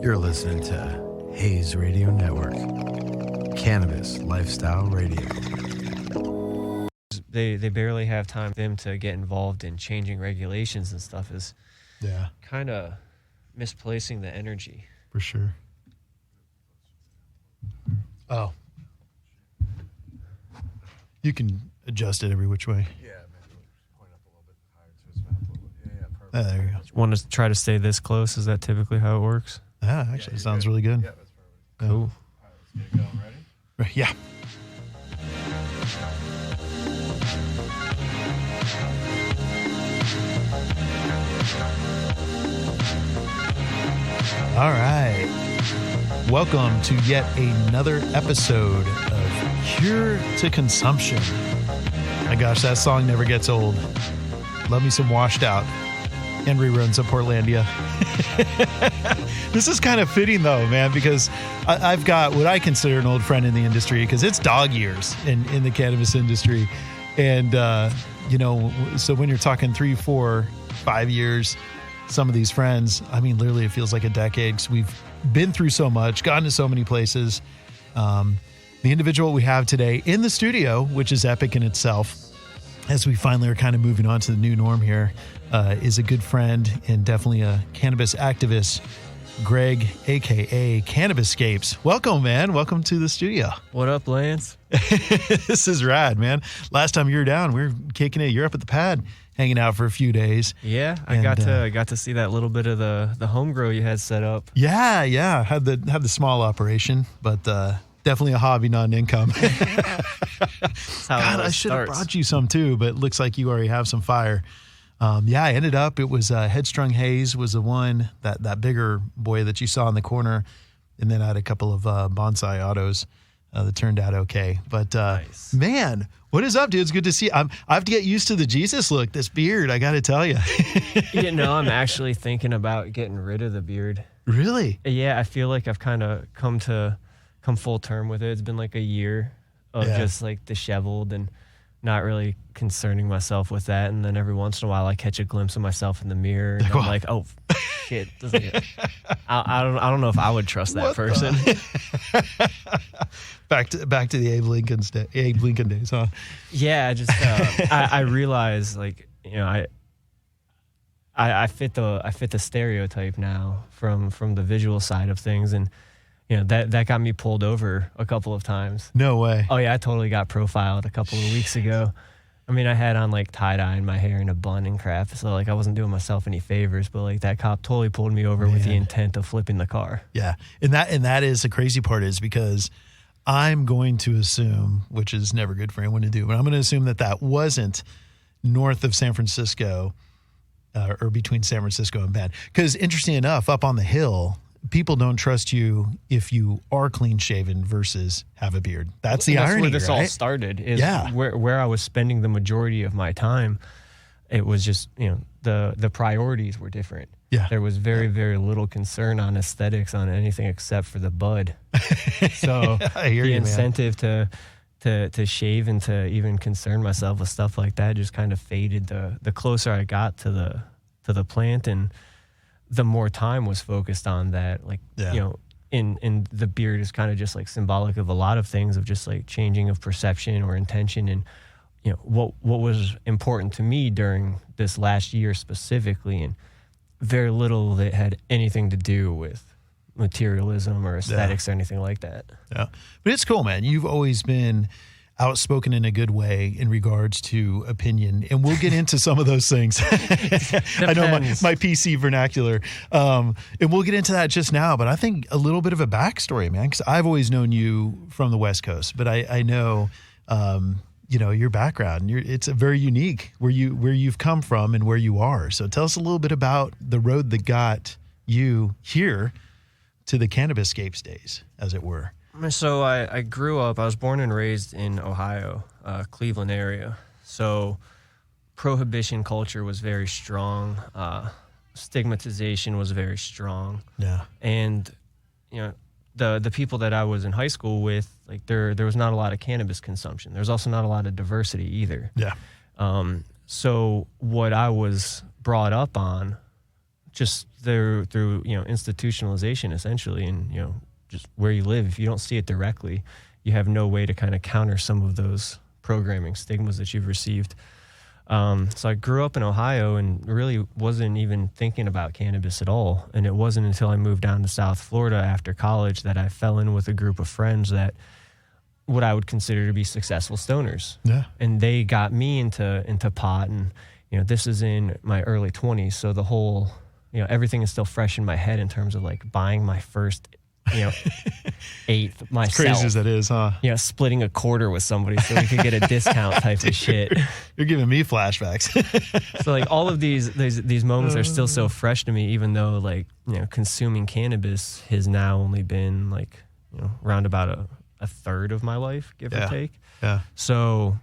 You're listening to Haze Radio Network, Cannabis Lifestyle Radio. They barely have time for them to get involved in changing regulations and stuff is kind of misplacing the energy. For sure. Oh. You can adjust it every which way. Yeah, maybe point up a little bit higher so it's not a little bit. Yeah, perfect. There you go. Want to try to stay this close? Is that typically how it works? Yeah, actually, it sounds really good. Yeah, that's perfect. Cool. All right, let's get it going. Ready? Yeah. All right. Welcome to yet another episode of Cure to Consumption. My gosh, that song never gets old. Love me some Washed Out and reruns of Portlandia. This is kind of fitting, though, man, because I've got what I consider an old friend in the industry, because it's dog years in the cannabis industry. And, so when you're talking 3, 4, 5 years, some of these friends, I mean, literally it feels like a decade, because we've been through so much, gotten to so many places. The individual we have today in the studio, which is epic in itself, as we finally are kind of moving on to the new norm here, is a good friend and definitely a cannabis activist, Greg, a.k.a. Cannabiscapes. Welcome, man. Welcome to the studio. What up, Lance? This is rad, man. Last time you were down, we were kicking it. You're up at the pad, hanging out for a few days. Yeah, I got to see that little bit of the home grow you had set up. Yeah. Had the small operation, but definitely a hobby, not an income. God, I should have brought you some too, but it looks like you already have some fire. I ended up, it was Headstrong Haze was the one, that bigger boy that you saw in the corner. And then I had a couple of bonsai autos that turned out okay. But nice. Man, what is up, dude? It's good to see you. I have to get used to the Jesus look, this beard, I got to tell you. I'm actually thinking about getting rid of the beard. Really? Yeah, I feel like I've kind of come full term with it. It's been like a year of just like disheveled and not really concerning myself with that. And then every once in a while I catch a glimpse of myself in the mirror and I'm like, oh shit. I don't know if I would trust that person. Back to the Abe Lincoln days, huh? Yeah, I just I realize, like, I fit the stereotype now from the visual side of things, and that got me pulled over a couple of times. No way. Oh yeah, I totally got profiled a couple of weeks ago. I mean, I had on like tie-dye in my hair and a bun and crap, so like I wasn't doing myself any favors, but like that cop totally pulled me over with the intent of flipping the car. Yeah. And that is the crazy part, is because I'm going to assume, which is never good for anyone to do, but I'm going to assume that wasn't north of San Francisco or between San Francisco and Bend. Because interesting enough, up on the hill, people don't trust you if you are clean shaven versus have a beard. That's the irony, where this right? all started. Is where I was spending the majority of my time. It was just, the priorities were different. Yeah. There was very, very little concern on aesthetics on anything except for the bud. So the incentive to shave and to even concern myself with stuff like that just kind of faded the closer I got to the plant, and the more time was focused on that. Like, in the beard is kind of just like symbolic of a lot of things, of just like changing of perception or intention. And, what was important to me during this last year specifically, and very little that had anything to do with materialism or aesthetics or anything like that. Yeah. But it's cool, man. You've always been outspoken in a good way in regards to opinion, and we'll get into some of those things. I know my PC vernacular, and we'll get into that just now, but I think a little bit of a backstory, man, because I've always known you from the West Coast, but I know your background. It's a very unique where you've come from and where you are. So tell us a little bit about the road that got you here to the Cannabiscapes days, as it were. So I grew up, I was born and raised in Ohio, Cleveland area. So prohibition culture was very strong. Stigmatization was very strong. Yeah. And, the people that I was in high school with, like there was not a lot of cannabis consumption. There's also not a lot of diversity either. Yeah. So what I was brought up on just through institutionalization essentially, and just where you live. If you don't see it directly, you have no way to kind of counter some of those programming stigmas that you've received. So I grew up in Ohio and really wasn't even thinking about cannabis at all. And it wasn't until I moved down to South Florida after college that I fell in with a group of friends that what I would consider to be successful stoners. Yeah. And they got me into pot, and this is in my early 20s, so the whole everything is still fresh in my head in terms of like buying my first eighth myself. As crazy as that is, huh? Splitting a quarter with somebody so we could get a discount type of shit. You're giving me flashbacks. So like all of these moments are still so fresh to me, even though like consuming cannabis has now only been like around about a third of my life, give or take. Yeah. So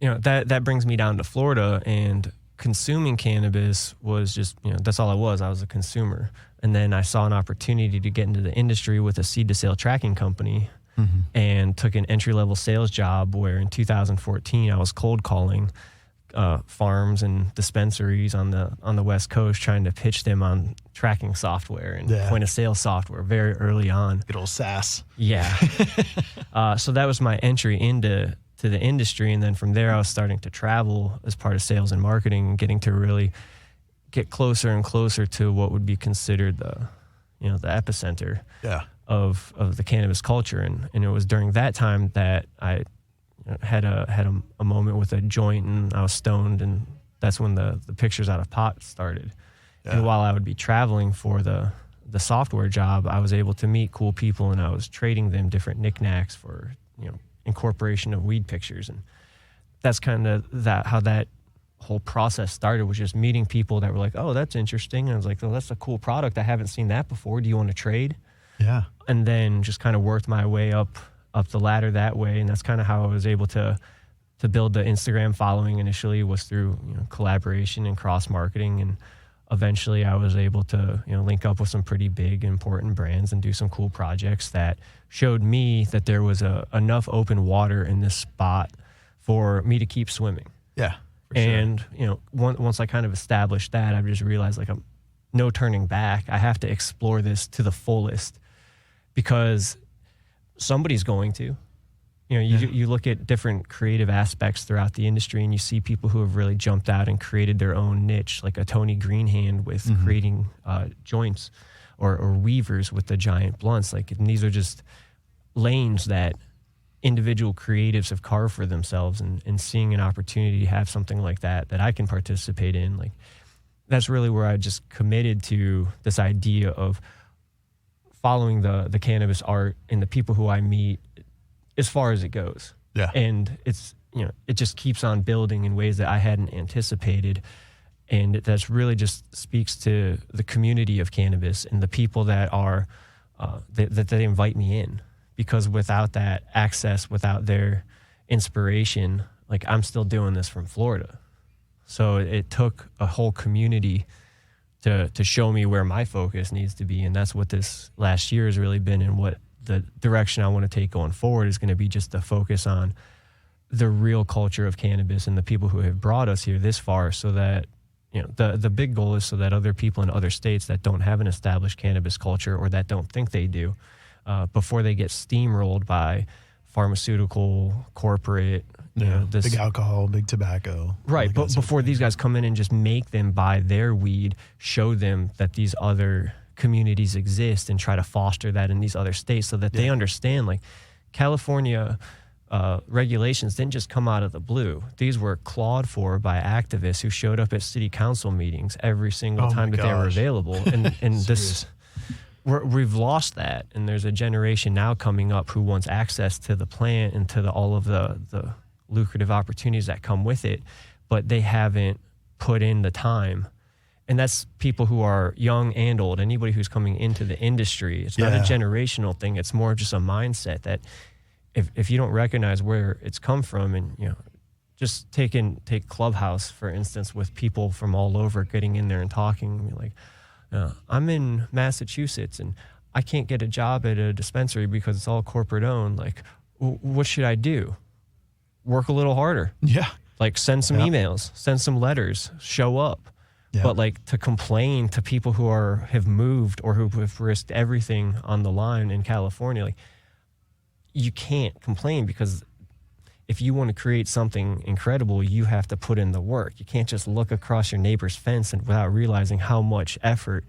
that brings me down to Florida, and consuming cannabis was just that's all I was. I was a consumer. And then I saw an opportunity to get into the industry with a seed-to-sale tracking company, and took an entry-level sales job where in 2014 I was cold calling farms and dispensaries on the West Coast, trying to pitch them on tracking software and point-of-sale software very early on. Good old SaaS. Yeah. So that was my entry into the industry, and then from there I was starting to travel as part of sales and marketing and getting to really get closer and closer to what would be considered the epicenter of the cannabis culture. And it was during that time that I had a moment with a joint, and I was stoned, and that's when the pictures out of pot started. Yeah. And while I would be traveling for the software job, I was able to meet cool people, and I was trading them different knickknacks for incorporation of weed pictures. And that's kind of how that whole process started, was just meeting people that were like, oh, that's interesting. And I was like, oh, that's a cool product. I haven't seen that before. Do you want to trade? Yeah. And then just kind of worked my way up the ladder that way. And that's kind of how I was able to build the Instagram following initially, was through collaboration and cross marketing. And eventually I was able to link up with some pretty big important brands and do some cool projects that showed me that there was enough open water in this spot for me to keep swimming. Yeah. And, once I kind of established that, I just realized like I'm no turning back. I have to explore this to the fullest, because somebody's going to. You look at different creative aspects throughout the industry, and you see people who have really jumped out and created their own niche, like a Tony Greenhand with creating joints, or weavers with the giant blunts. And these are just lanes that individual creatives have carved for themselves, and seeing an opportunity to have something like that I can participate in, like that's really where I just committed to this idea of following the cannabis art and the people who I meet as far as it goes. Yeah. And it's it just keeps on building in ways that I hadn't anticipated, and that's really just speaks to the community of cannabis and the people that are that they invite me in. Because without that access, without their inspiration, like I'm still doing this from Florida. So it took a whole community to show me where my focus needs to be. And that's what this last year has really been, and what the direction I want to take going forward is going to be, just to focus on the real culture of cannabis and the people who have brought us here this far, so that the big goal is so that other people in other states that don't have an established cannabis culture, or that don't think they do, before they get steamrolled by pharmaceutical, corporate, this big alcohol, big tobacco. Right, but before these guys come in and just make them buy their weed, show them that these other communities exist, and try to foster that in these other states, so that they understand, like, California regulations didn't just come out of the blue. These were clawed for by activists who showed up at city council meetings every single time that they were available. And this... We've lost that, and there's a generation now coming up who wants access to the plant and to all of the lucrative opportunities that come with it, but they haven't put in the time. And that's people who are young and old, anybody who's coming into the industry. It's not a generational thing. It's more just a mindset that if you don't recognize where it's come from, and just take Clubhouse, for instance, with people from all over getting in there and talking, like, I'm in Massachusetts and I can't get a job at a dispensary because it's all corporate owned. Like, what should I do? Work a little harder. Yeah. Like, send some emails, send some letters, show up. But like to complain to people who have moved or who have risked everything on the line in California, like you can't complain, because if you want to create something incredible, you have to put in the work. You can't just look across your neighbor's fence and without realizing how much effort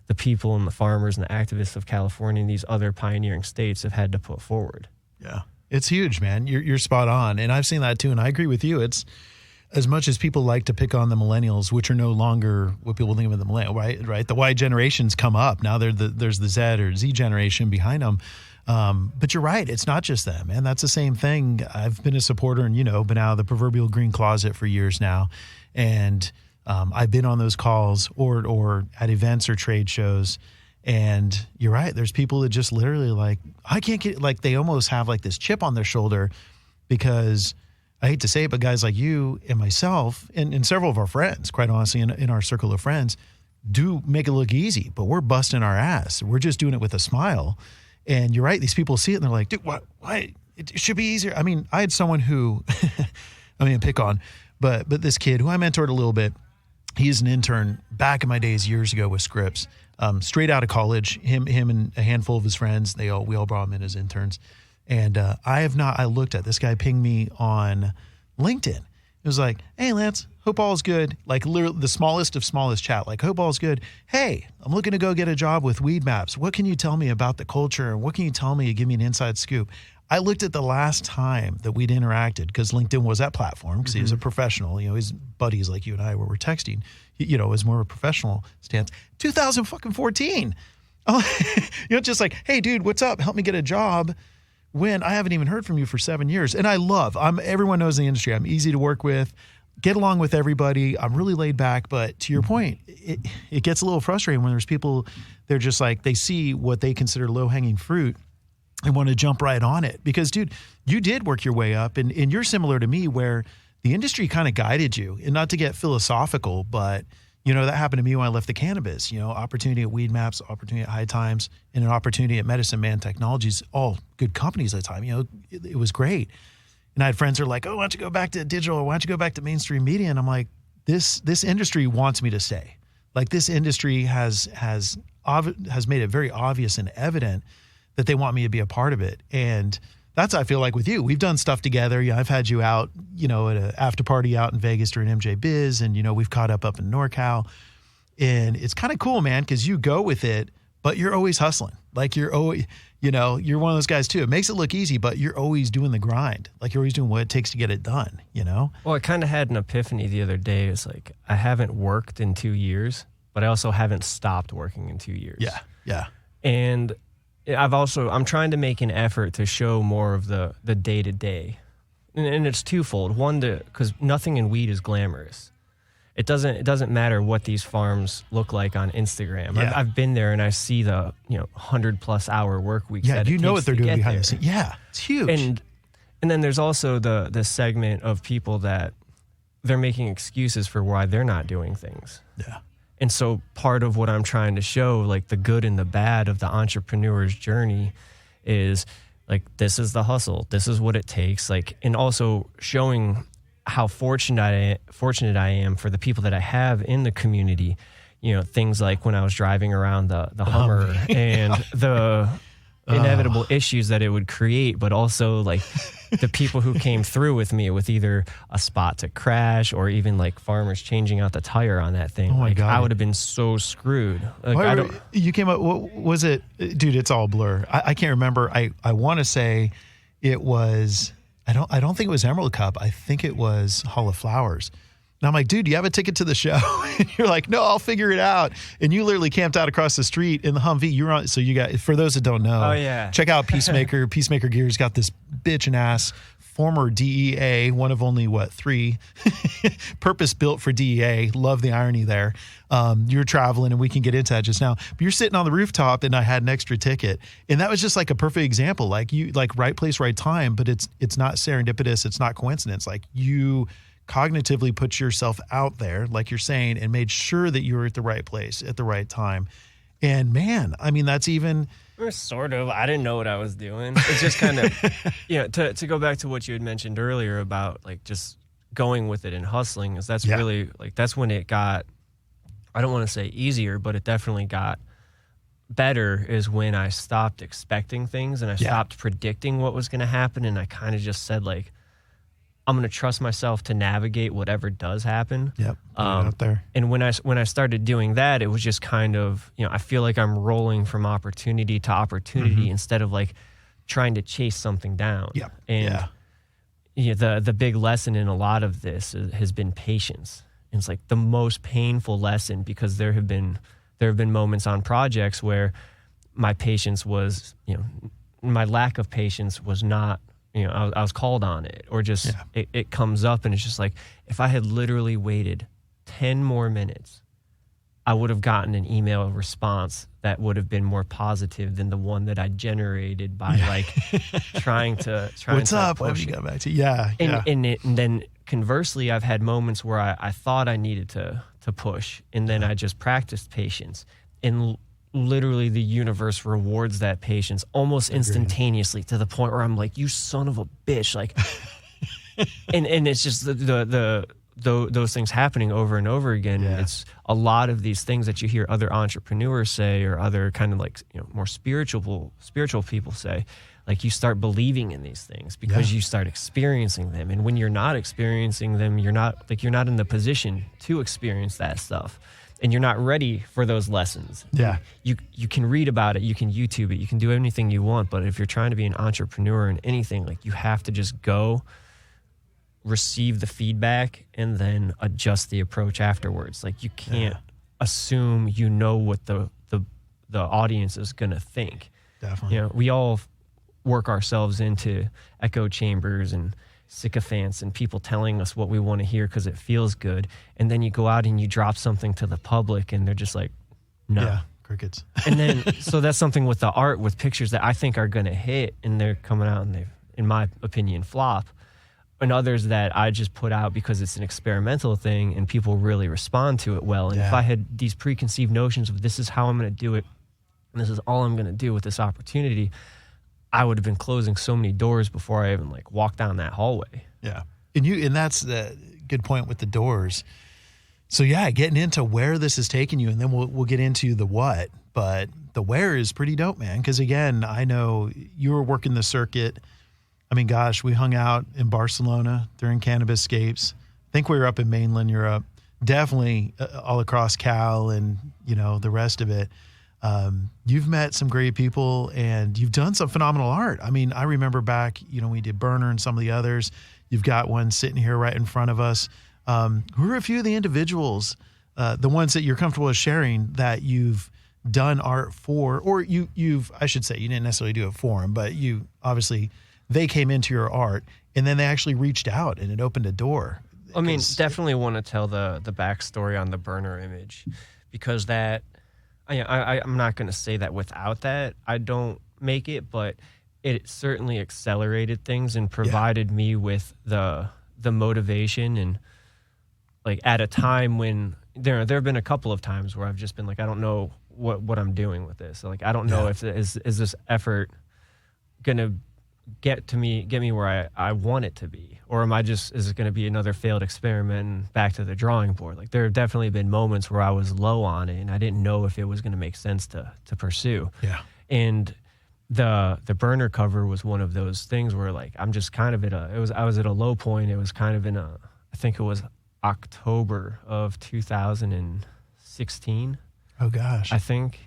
the people and the farmers and the activists of California and these other pioneering states have had to put forward. Yeah, it's huge, man. You're spot on. And I've seen that too. And I agree with you. It's, as much as people like to pick on the millennials, which are no longer what people think of the millennial, right? The Y generations come up. Now there's the Z or Z generation behind them. But you're right. It's not just them, man. That's the same thing. I've been a supporter and, been out of the proverbial green closet for years now. And I've been on those calls or at events or trade shows. And you're right. There's people that just literally like, I can't get, like, they almost have like this chip on their shoulder because, I hate to say it, but guys like you and myself and several of our friends, quite honestly, in our circle of friends, do make it look easy, but we're busting our ass. We're just doing it with a smile. And you're right. These people see it and they're like, dude, why? It should be easier. I mean, I had someone who, pick on, but this kid who I mentored a little bit, he's an intern back in my days years ago with Scripps, straight out of college, him and a handful of his friends, we all brought him in as interns. And I looked at this guy pinged me on LinkedIn. It was like, hey, Lance, hope all's good. Like literally the smallest of smallest chat, like hope all's good. Hey, I'm looking to go get a job with Weed Maps. What can you tell me about the culture? And what can you tell me to give me an inside scoop? I looked at the last time that we'd interacted, because LinkedIn was that platform, because he was a professional. His buddies like you and I where we're texting, it was more of a professional stance. 2014. Just like, hey, dude, what's up? Help me get a job. When I haven't even heard from you for 7 years. And everyone knows in the industry, I'm easy to work with, get along with everybody. I'm really laid back. But to your point, it gets a little frustrating when there's people, they're just like, they see what they consider low hanging fruit and want to jump right on it. Because, dude, you did work your way up, and you're similar to me where the industry kind of guided you. And not to get philosophical, but that happened to me when I left the cannabis, opportunity at Weed Maps, opportunity at High Times, and an opportunity at Medicine Man Technologies, all good companies at the time. It was great. And I had friends who are like, oh, why don't you go back to digital? Why don't you go back to mainstream media? And I'm like, this industry wants me to stay. Like, this industry has made it very obvious and evident that they want me to be a part of it. And that's how I feel like with you. We've done stuff together. I've had you out, at an after party out in Vegas during MJ Biz, and, we've caught up in NorCal. And it's kind of cool, man, because you go with it, but you're always hustling. Like, you're always, you're one of those guys too. It makes it look easy, but you're always doing the grind. Like, you're always doing what it takes to get it done, Well, I kind of had an epiphany the other day. It's like, I haven't worked in 2 years, but I also haven't stopped working in 2 years. Yeah. And I'm trying to make an effort to show more of the day-to-day. And it's twofold. One, because nothing in weed is glamorous. It doesn't matter what these farms look like on Instagram. Yeah. I've been there and I see the 100+ hour work weeks. Yeah, what they're doing behind the scenes. Yeah, it's huge. And then there's also the segment of people that they're making excuses for why they're not doing things. Yeah. And so part of what I'm trying to show, like the good and the bad of the entrepreneur's journey, is like, this is the hustle. This is what it takes. Like, and also showing how fortunate I am for the people that I have in the community. Things like when I was driving around the Hummer and the inevitable issues that it would create, but also like the people who came through with me with either a spot to crash or even like farmers changing out the tire on that thing. Oh my God. I would have been so screwed. Like, you came up, what was it? Dude, it's all blur. I can't remember. I want to say it was, I don't think it was Emerald Cup. I think it was Hall of Flowers. And I'm like, dude, do you have a ticket to the show? And you're like, no, I'll figure it out. And you literally camped out across the street in the Humvee. You're on. So you got, for those that don't know, check out Peacemaker. Peacemaker Gear's got this bitchin' ass former DEA, one of only, 3, purpose built for DEA. Love the irony there. You're traveling, and we can get into that just now. But you're sitting on the rooftop, and I had an extra ticket. And that was just like a perfect example. Like, right place, right time, but it's not serendipitous. It's not coincidence. Like, you cognitively put yourself out there, like you're saying, and made sure that you were at the right place at the right time. And man, I mean, that's even... Sort of. I didn't know what I was doing. It's just kind of, to go back to what you had mentioned earlier about like just going with it and hustling, is that's really like, that's when it got I don't want to say easier, but it definitely got better is when I stopped expecting things and I stopped predicting what was going to happen. And I kind of just said, like, I'm going to trust myself to navigate whatever does happen. Yep. Out there. And when I started doing that, it was just kind of, I feel like I'm rolling from opportunity to opportunity instead of like trying to chase something down. Yep. And the big lesson in a lot of this has been patience. And it's like the most painful lesson, because there have been moments on projects where my patience was, my lack of patience was not, I was called on it, or just it comes up and it's just like, if I had literally waited 10 more minutes, I would have gotten an email response that would have been more positive than the one that I generated by like trying to What's up? What have you got back to? Yeah. And then conversely, I've had moments where I thought I needed to push, and then I just practiced patience, and literally the universe rewards that patience almost instantaneously, to the point where I'm like, you son of a bitch, like, and it's just those things happening over and over again. Yeah. It's a lot of these things that you hear other entrepreneurs say, or other kind of like more spiritual people say. Like, you start believing in these things because you start experiencing them. And when you're not experiencing them, you're not in the position to experience that stuff. And you're not ready for those lessons. Yeah. You can read about it, you can YouTube it, you can do anything you want. But if you're trying to be an entrepreneur in anything, like, you have to just go receive the feedback and then adjust the approach afterwards. Like, you can't assume what the audience is going to think. Definitely. We all work ourselves into echo chambers and sycophants and people telling us what we want to hear because it feels good, and then you go out and you drop something to the public and they're just like, no. Crickets. And then so that's something with the art, with pictures that I think are going to hit, and they're coming out and they, in my opinion, flop, and others that I just put out because it's an experimental thing and people really respond to it well. And if I had these preconceived notions of this is how I'm going to do it and this is all I'm going to do with this opportunity, I would have been closing so many doors before I even like walked down that hallway. Yeah. And that's the good point with the doors. So getting into where this is taking you, and then we'll get into the what, but the where is pretty dope, man. Cause again, I know you were working the circuit. I mean, gosh, we hung out in Barcelona during Cannabiscapes. I think we were up in mainland Europe, definitely all across Cal and, the rest of it. You've met some great people and you've done some phenomenal art. I mean, I remember back, we did Burner and some of the others. You've got one sitting here right in front of us. Who are a few of the individuals, the ones that you're comfortable with sharing that you've done art for, or I should say, you didn't necessarily do it for them, but you obviously, they came into your art and then they actually reached out and it opened a door. I mean, definitely want to tell the backstory on the Burner image, because that, I'm not going to say that without that, I don't make it, but it certainly accelerated things and provided me with the motivation. And like, at a time when there have been a couple of times where I've just been like, I don't know what I'm doing with this. So like, I don't know if is this effort going to get me where I want it to be, or is it going to be another failed experiment and back to the drawing board? Like, there have definitely been moments where I was low on it and I didn't know if it was going to make sense to pursue. Yeah. And the Burner cover was one of those things where like, I'm just kind of I was at a low point. It was kind of I think it was October of 2016. Oh gosh. I think.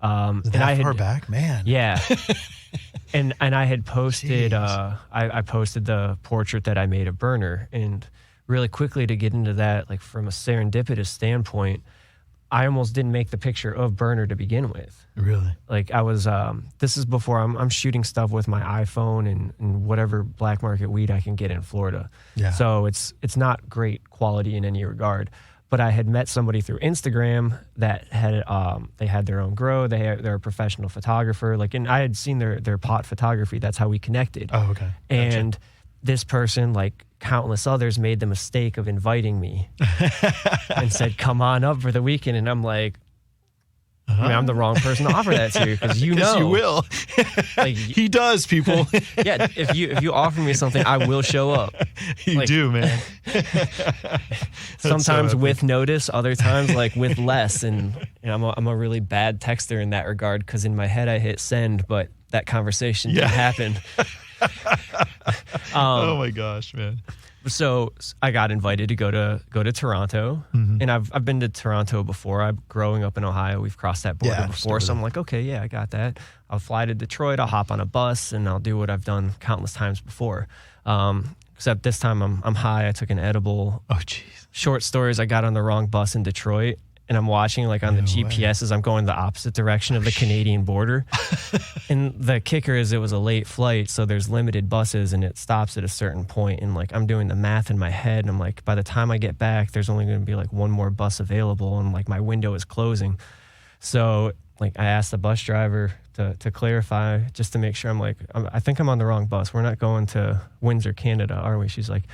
That far back, man. Yeah. And I had posted, I posted the portrait that I made of Burner, and really quickly to get into that, like from a serendipitous standpoint, I almost didn't make the picture of Burner to begin with. Really? Like, I was, this is before I'm shooting stuff with my iPhone and whatever black market weed I can get in Florida. Yeah. So it's not great quality in any regard. But I had met somebody through Instagram that had they had their own grow. They're a professional photographer. Like, and I had seen their pot photography. That's how we connected. Oh, okay. Gotcha. And this person, like countless others, made the mistake of inviting me and said, "Come on up for the weekend." And I'm like, I mean, I'm the wrong person to offer that to because you know. You will. Like, he does, people. Yeah, if you offer me something, I will show up. You do, man. Sometimes so with notice, other times like with less. And I'm a really bad texter in that regard because in my head I hit send, but that conversation didn't happen. Oh my gosh, man. So I got invited to go to Toronto, and I've been to Toronto before. I'm growing up in Ohio. We've crossed that border before, so I'm like, okay, yeah, I got that. I'll fly to Detroit. I'll hop on a bus, and I'll do what I've done countless times before. Except this time I'm high. I took an edible. Oh, jeez. Short stories. I got on the wrong bus in Detroit, and I'm watching like on the GPS as I'm going the opposite direction of the Canadian border. And the kicker is it was a late flight, so there's limited buses and it stops at a certain point. And like I'm doing the math in my head, and I'm like, by the time I get back, there's only going to be like one more bus available, and like my window is closing. So like I asked the bus driver to clarify just to make sure. I'm like, I think I'm on the wrong bus. We're not going to Windsor, Canada, are we? She's like,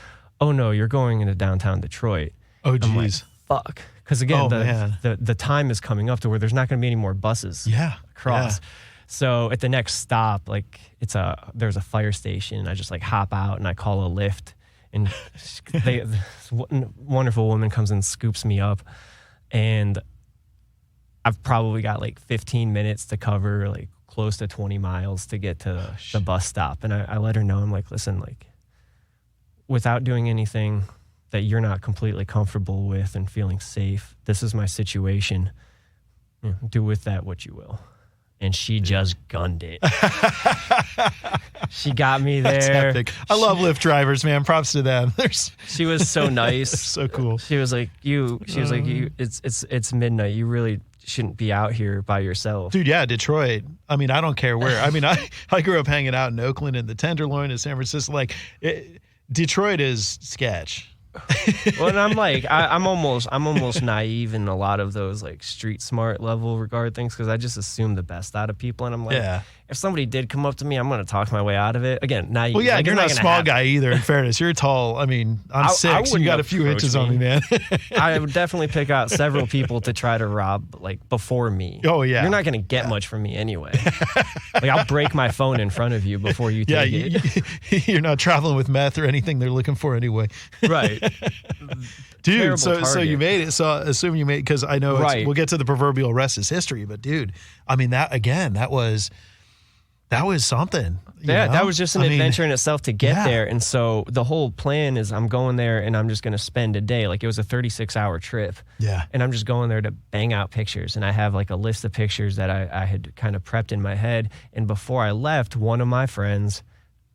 oh no, you're going into downtown Detroit. Oh geez. Like, fuck. Because again, the time is coming up to where there's not going to be any more buses across. Yeah. So at the next stop, like there's a fire station, and I just like hop out and I call a Lyft, and this wonderful woman comes and scoops me up, and I've probably got like 15 minutes to cover like close to 20 miles to get to the bus stop, and I let her know, I'm like, listen, like without doing anything that you're not completely comfortable with and feeling safe, this is my situation. Do with that what you will. And she just gunned it. She got me there. That's epic. I love Lyft drivers, man. Props to them. She was so nice. So cool. She was like, it's midnight. You really shouldn't be out here by yourself. Dude, yeah, Detroit. I mean, I don't care where. I mean, I grew up hanging out in Oakland and the Tenderloin in San Francisco. Like, Detroit is sketch. Well, and I'm like, I'm almost naive in a lot of those like street smart level regard things because I just assume the best out of people, and I'm like, if somebody did come up to me, I'm going to talk my way out of it. Again, naive. Well, yeah, like, you're not a small guy either. In fairness, you're tall. I mean, I'm 6. You got a few inches on me, man. I would definitely pick out several people to try to rob like before me. Oh yeah, you're not going to get much from me anyway. Like I'll break my phone in front of you before you take it. You're not traveling with meth or anything they're looking for anyway. Right. Dude, so you made it. So assume you made it because I know we'll get to the proverbial rest is history. But dude, I mean that was something. Yeah, that was just an adventure in itself to get there. And so the whole plan is I'm going there and I'm just going to spend a day. Like it was a 36-hour trip. Yeah. And I'm just going there to bang out pictures. And I have like a list of pictures that I had kind of prepped in my head. And before I left, one of my friends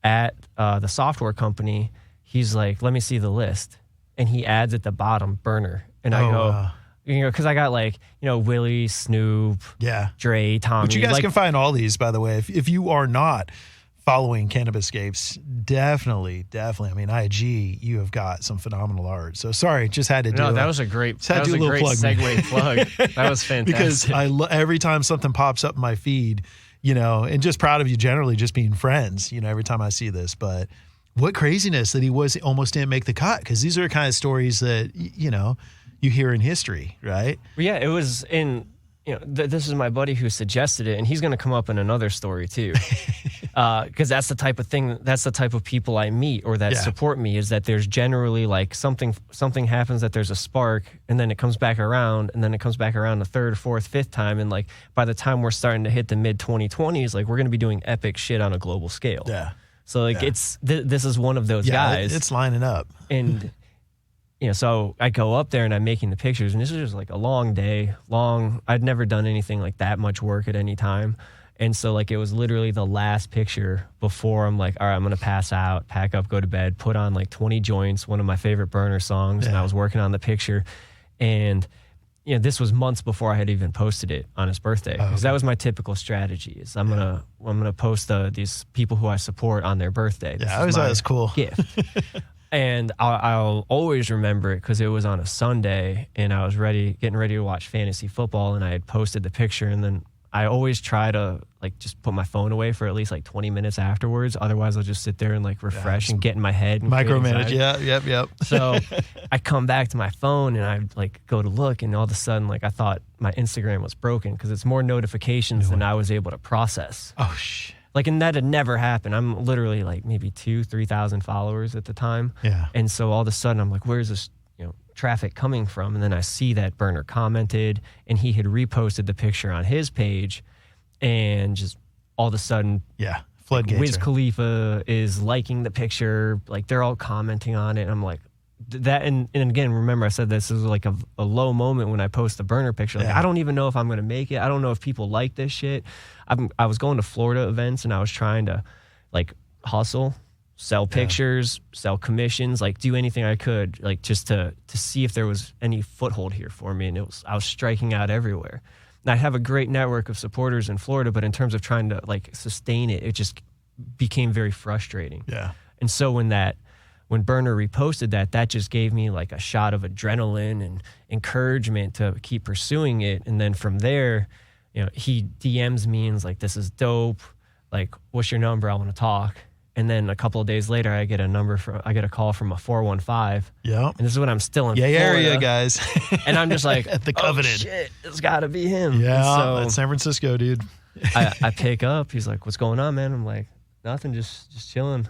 at the software company, he's like, let me see the list. And he adds at the bottom, burner. And I go, because I got like, Willie, Snoop, Dre, Tommy. But you guys can find all these, by the way. If you are not following Cannabiscapes, definitely. I mean, IG, you have got some phenomenal art. So sorry, just had to do it. No, that was a great segue plug. That was fantastic. Because every time something pops up in my feed, and just proud of you generally just being friends, every time I see this. But what craziness that he almost didn't make the cut, because these are the kind of stories that, you hear in history, right? Well, yeah, it was in, this is my buddy who suggested it, and he's going to come up in another story too. Because that's the type of thing, that's the type of people I meet or that support me, is that there's generally like something happens, that there's a spark, and then it comes back around, and then it comes back around the third, fourth, fifth time. And like by the time we're starting to hit the mid 2020s, like we're going to be doing epic shit on a global scale. Yeah. So like this is one of those guys. It's lining up. And so I go up there and I'm making the pictures, and this is just like a long day. I'd never done anything like that much work at any time. And so like it was literally the last picture before I'm like, all right, I'm going to pass out, pack up, go to bed, put on like 20 joints, one of my favorite burner songs. And I was working on the picture. And this was months before I had even posted it on his birthday, because that was my typical strategy. Is I'm gonna post these people who I support on their birthday. I always thought it was cool gift, and I'll always remember it because it was on a Sunday, and I was getting ready to watch fantasy football, and I had posted the picture, and then I always try to like just put my phone away for at least like 20 minutes afterwards. Otherwise, I'll just sit there and like refresh and get in my head. And micromanage. Yep. So I come back to my phone and I like go to look, and all of a sudden, like I thought my Instagram was broken because it's more notifications than I was able to process. Oh, shit. Like, and that had never happened. I'm literally like maybe 2,000-3,000 followers at the time. Yeah. And so all of a sudden I'm like, where's this, traffic coming from? And then I see that Burner commented, and he had reposted the picture on his page, and just all of a sudden, floodgates. Wiz Khalifa is liking the picture. Like, they're all commenting on it. And I'm like, that. And again, remember I said this is like a low moment when I post the Burner picture. Like, I don't even know if I'm going to make it. I don't know if people like this shit. I was going to Florida events, and I was trying to like hustle, sell pictures, sell commissions, like do anything I could, like just to see if there was any foothold here for me. And I was striking out everywhere. And I have a great network of supporters in Florida, but in terms of trying to like sustain it, it just became very frustrating. Yeah. And so when Burner reposted that just gave me like a shot of adrenaline and encouragement to keep pursuing it. And then from there, he DMs me and is like, this is dope. Like, what's your number? I want to talk. And then a couple of days later, I get a call from a 415. Yeah. And this is when I'm still in Florida. area, guys. And I'm just like, at the Covenant. Oh, shit, it's got to be him. Yeah, so that's San Francisco, dude. I pick up. He's like, what's going on, man? I'm like, nothing, just chilling.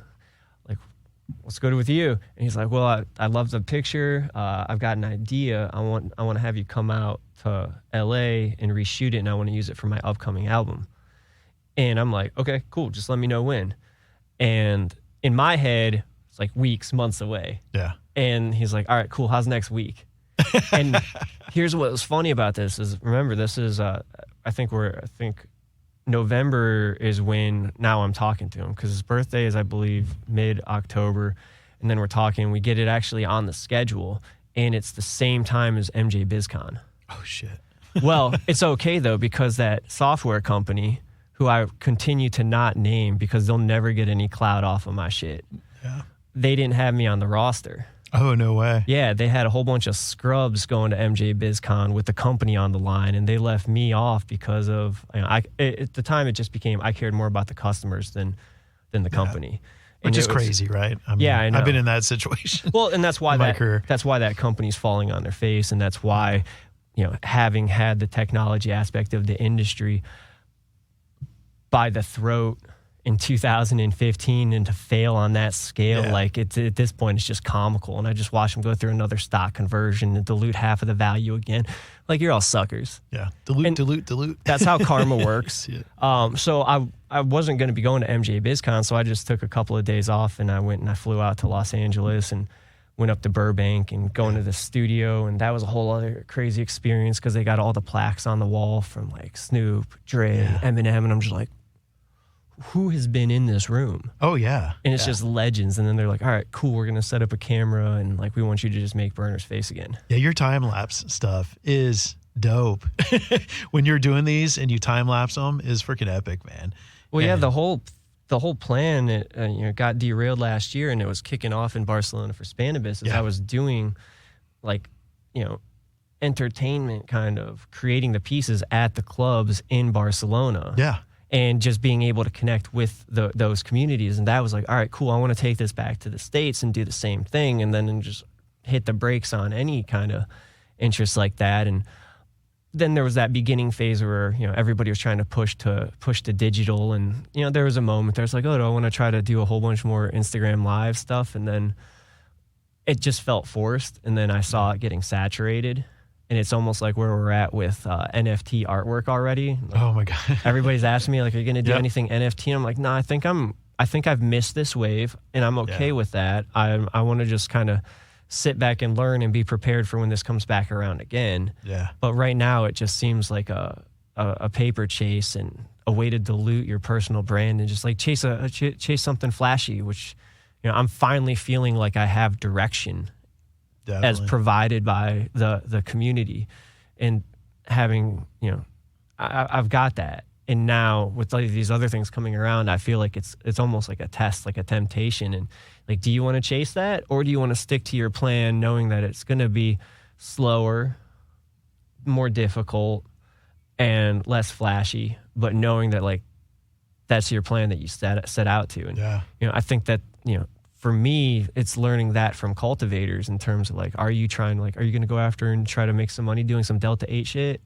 Like, what's good with you? And he's like, well, I love the picture. I've got an idea. I want to have you come out to LA and reshoot it, and I want to use it for my upcoming album. And I'm like, okay, cool. Just let me know when. And in my head, it's like weeks, months away. Yeah. And he's like, all right, cool. How's next week? And here's what was funny about this is, remember, this is, I think November is when now I'm talking to him, because his birthday is, I believe, mid-October. And then we're talking, we get it actually on the schedule, and it's the same time as MJ BizCon. Oh, shit. Well, it's okay, though, because that software company, who I continue to not name because they'll never get any clout off of my shit. Yeah. They didn't have me on the roster. Oh, no way. Yeah, they had a whole bunch of scrubs going to MJ BizCon with the company on the line, and they left me off because of, at the time it just became, I cared more about the customers than the company. Which is crazy, right? I mean, I know. I've been in that situation. Well, and that's why that company's falling on their face, and that's why, having had the technology aspect of the industry by the throat in 2015, and to fail on that scale, like at this point, it's just comical. And I just watch them go through another stock conversion and dilute half of the value again. Like, you're all suckers. Yeah, dilute. That's how karma works. So I wasn't going to be going to MJ BizCon, so I just took a couple of days off, and I flew out to Los Angeles and went up to Burbank and going to the studio, and that was a whole other crazy experience because they got all the plaques on the wall from like Snoop, Dre, Eminem, and I'm just like, who has been in this room? Oh, yeah. And it's just legends. And then they're like, all right, cool, we're going to set up a camera, and like, we want you to just make Burner's face again. Yeah, your time-lapse stuff is dope. When you're doing these and you time-lapse them is freaking epic, man. Well, yeah, the whole plan, it got derailed last year, and it was kicking off in Barcelona for Cannabis. I was doing like, entertainment, kind of creating the pieces at the clubs in Barcelona. Yeah. And just being able to connect with those communities. And that was like, all right, cool, I want to take this back to the States and do the same thing, and then just hit the brakes on any kind of interest like that. And then there was that beginning phase where, everybody was trying to push to digital. And, there was a moment there, it's like, oh, do I want to try to do a whole bunch more Instagram live stuff? And then it just felt forced. And then I saw it getting saturated. And it's almost like where we're at with NFT artwork already. Like, oh my God. Everybody's asking me, like, are you going to do anything NFT? And I'm like, no, I think I've missed this wave, and I'm okay with that. I want to just kind of sit back and learn and be prepared for when this comes back around again. Yeah. But right now it just seems like a paper chase and a way to dilute your personal brand and just like chase something flashy, which, I'm finally feeling like I have direction. Definitely. As provided by the community, and having, I've got that. And now with like these other things coming around, I feel like it's almost like a test, like a temptation. And like, do you want to chase that, or do you want to stick to your plan, knowing that it's going to be slower, more difficult, and less flashy, but knowing that like that's your plan that you set out to. And I think that, for me, it's learning that from cultivators in terms of like, are you going to go after and try to make some money doing some Delta 8 shit?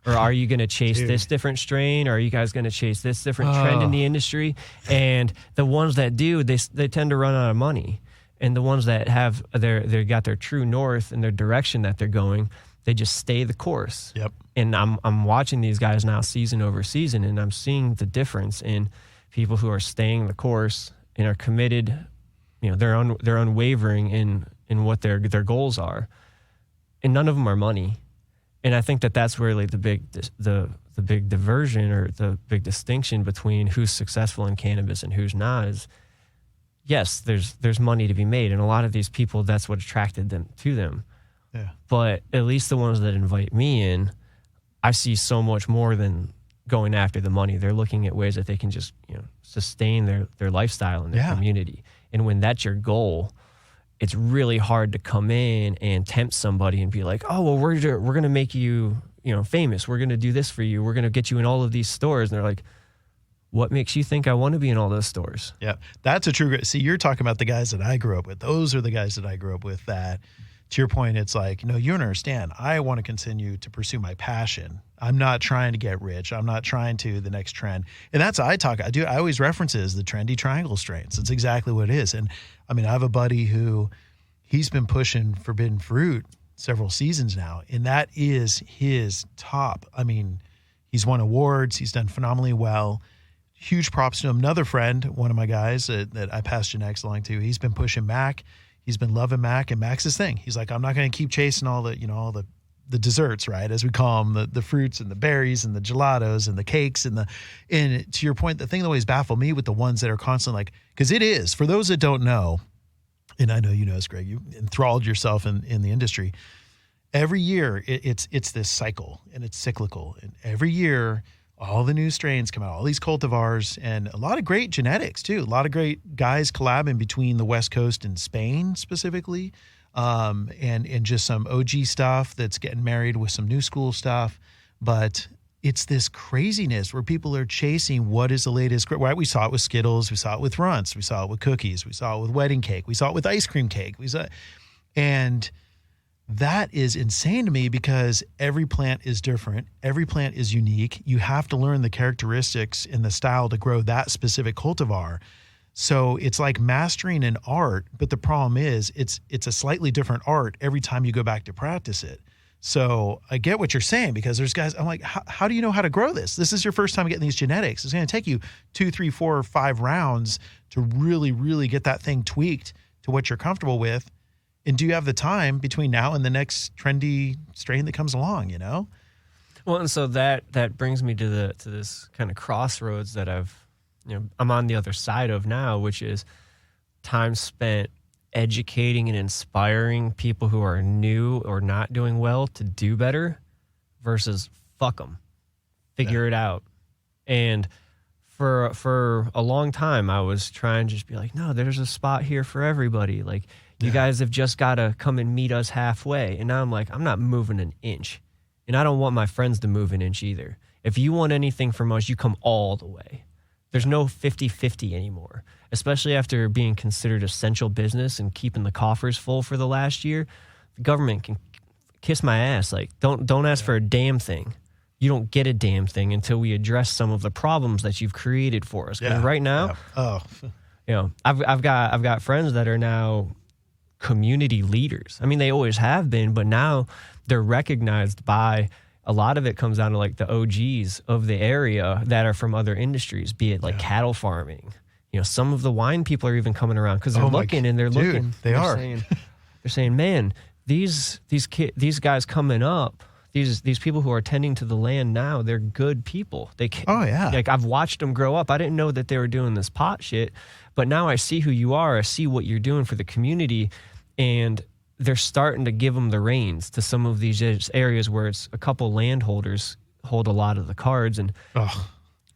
Or are you going to chase this different strain? Or are you guys going to chase this different trend in the industry? And the ones that do, they tend to run out of money. And the ones that have they got their true north and their direction that they're going, they just stay the course. Yep. And I'm watching these guys now season over season, and I'm seeing the difference in people who are staying the course and are committed. They're unwavering in what their goals are, and none of them are money. And I think that that's where like the big diversion or the big distinction between who's successful in cannabis and who's not is, yes, there's money to be made, and a lot of these people, that's what attracted them to them. Yeah. But at least the ones that invite me in, I see so much more than going after the money. They're looking at ways that they can just sustain their lifestyle and their community. And when that's your goal, it's really hard to come in and tempt somebody and be like, oh, well, we're going to make you, famous. We're going to do this for you. We're going to get you in all of these stores. And they're like, what makes you think I want to be in all those stores? Yeah, that's a true. See, you're talking about the guys that I grew up with. Those are the guys that I grew up with that, to your point, it's like, you don't understand. I want to continue to pursue my passion. I'm not trying to get rich. I'm not trying to the next trend. And that's I always references the trendy triangle strains. It's exactly what it is. And I mean, I have a buddy who he's been pushing forbidden fruit several seasons now, and that is his top. I mean, he's won awards. He's done phenomenally well. Huge props to him. Another friend, one of my guys that I passed genetics along to, he's been pushing Mac. He's been loving Mac, and Mac's his thing. He's like, I'm not going to keep chasing all the desserts, right? As we call them, the fruits and the berries and the gelatos and the cakes and to your point, the thing that always baffled me with the ones that are constantly like, because it is, for those that don't know, and I know you know this, Greg, you enthralled yourself in the industry. Every year it's this cycle, and it's cyclical. And every year, all the new strains come out, all these cultivars, and a lot of great genetics too. A lot of great guys collabing between the West Coast and Spain specifically, and just some OG stuff that's getting married with some new school stuff. But it's this craziness where people are chasing what is the latest. Right? We saw it with Skittles, we saw it with Runts, we saw it with cookies, we saw it with wedding cake, we saw it with ice cream cake. And that is insane to me because every plant is different. Every plant is unique. You have to learn the characteristics and the style to grow that specific cultivar. So it's like mastering an art, but the problem is it's a slightly different art every time you go back to practice it. So I get what you're saying, because there's guys, I'm like, how do you know how to grow this? This is your first time getting these genetics. It's going to take you 2, 3, 4, or 5 rounds to really, really get that thing tweaked to what you're comfortable with. And do you have the time between now and the next trendy strain that comes along, Well, and so that brings me to this kind of crossroads that I'm on the other side of now, which is time spent educating and inspiring people who are new or not doing well to do better versus fuck them, figure it out. And for a long time, I was trying to just be like, no, there's a spot here for everybody. Like, you guys have just got to come and meet us halfway. And now I'm like, I'm not moving an inch. And I don't want my friends to move an inch either. If you want anything from us, you come all the way. There's no 50-50 anymore, especially after being considered essential business and keeping the coffers full for the last year. The government can kiss my ass. Like, don't ask for a damn thing. You don't get a damn thing until we address some of the problems that you've created for us. Because right now, I've got friends that are now community leaders. I mean, they always have been, but now they're recognized by, a lot of it comes down to like the OGs of the area that are from other industries, be it like cattle farming. Some of the wine people are even coming around because they're looking. They're saying, man, these guys coming up, these people who are tending to the land now, they're good people. Like, I've watched them grow up. I didn't know that they were doing this pot shit, but now I see who you are. I see what you're doing for the community. And they're starting to give them the reins to some of these areas where it's a couple landholders hold a lot of the cards, and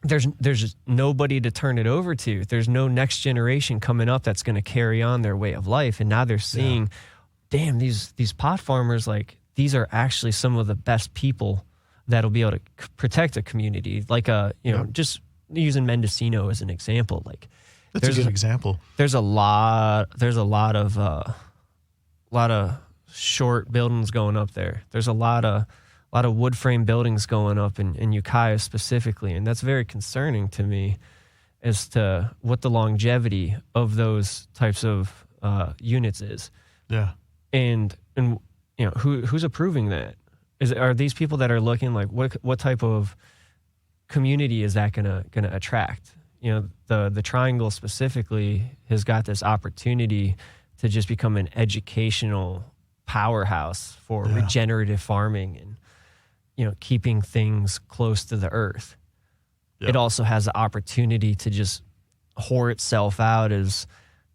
there's just nobody to turn it over to. There's no next generation coming up that's going to carry on their way of life. And now they're seeing, damn, these pot farmers, like, these are actually some of the best people that'll be able to protect a community. Like just using Mendocino as an example. Like that's a good example. There's a lot of short buildings going up there. There's a lot of wood frame buildings going up in Ukiah specifically, and that's very concerning to me as to what the longevity of those types of units is. Yeah. And who's approving that? Are these people that are looking like what type of community is that gonna attract? The Triangle specifically has got this opportunity to just become an educational powerhouse for regenerative farming and keeping things close to the earth. Yeah. It also has the opportunity to just whore itself out as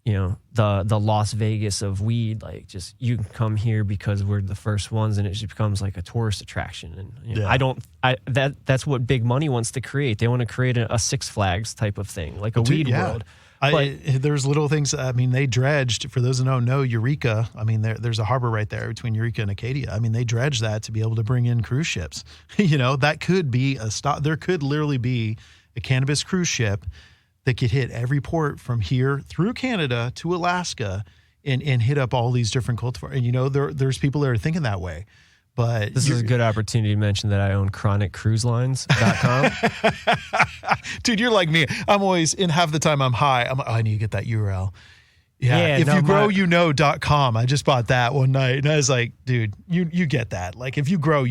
the Las Vegas of weed. Like, just you can come here because we're the first ones, and it just becomes like a tourist attraction. And that's what big money wants to create. They want to create a Six Flags type of thing, like a weed world. There's little things. I mean, they dredged, for those who don't know, Eureka. I mean, there's a harbor right there between Eureka and Acadia. I mean, they dredged that to be able to bring in cruise ships. That could be a stop. There could literally be a cannabis cruise ship that could hit every port from here through Canada to Alaska and hit up all these different cultivars. And, there's people that are thinking that way. But this is a good opportunity to mention that I own chronicruiselines.com. Dude, you're like me. I'm always, in half the time I'm high. I need to get that URL. Yeah. If you grow, .com. I just bought that one night. And I was like, dude, you get that. Like, if you grow,